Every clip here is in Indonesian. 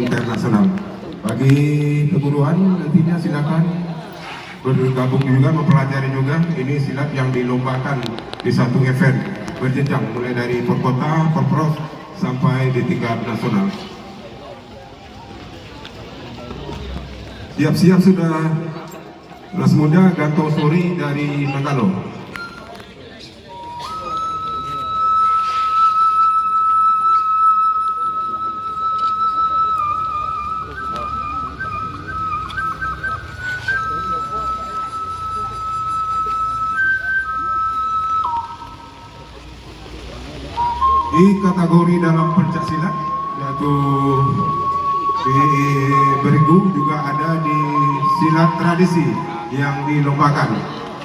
internasional. Bagi keguruan nantinya silakan bergabung juga, mempelajari juga. Ini silat yang dilombakan di satu event berjenjang mulai dari perkota, perpros sampai di tingkat nasional. Siap-siap sudah Ras Muda Ganto Suri dari Nanggalo. Di kategori dalam pencaksilat yaitu di Berigu juga ada di silat tradisi yang dilombakan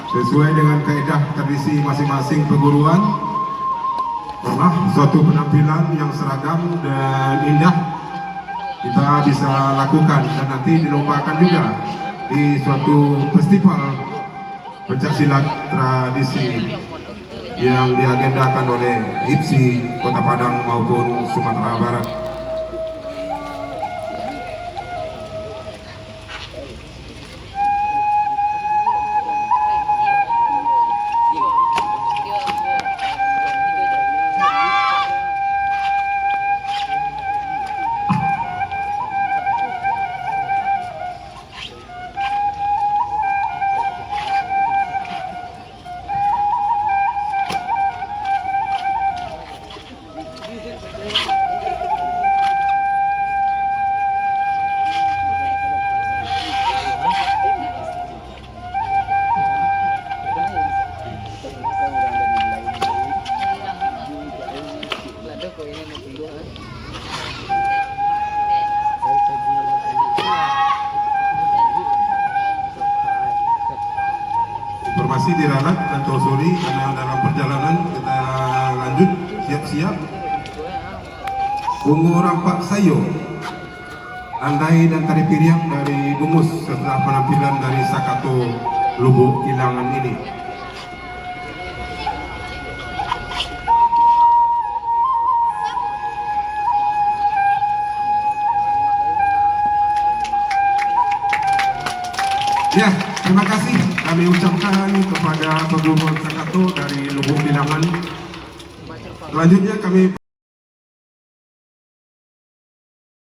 sesuai dengan kaidah tradisi masing-masing perguruan. Pernah suatu penampilan yang seragam dan indah kita bisa lakukan dan nanti dilombakan juga di suatu festival pencaksilat tradisi yang diagendakan oleh IPSI Kota Padang maupun Sumatera Barat. Informasi diralat dan telusuri karena dalam perjalanan kita lanjut. Siap-siap Bungu Rampak Sayo, Andai dan Tari Piriang dari Bungus setelah penampilan dari Sakato Lubuk Kilangan ini. Ya, terima kasih kami ucapkan kepada pegubur Sakato dari Lubuk Kilangan. Selanjutnya kami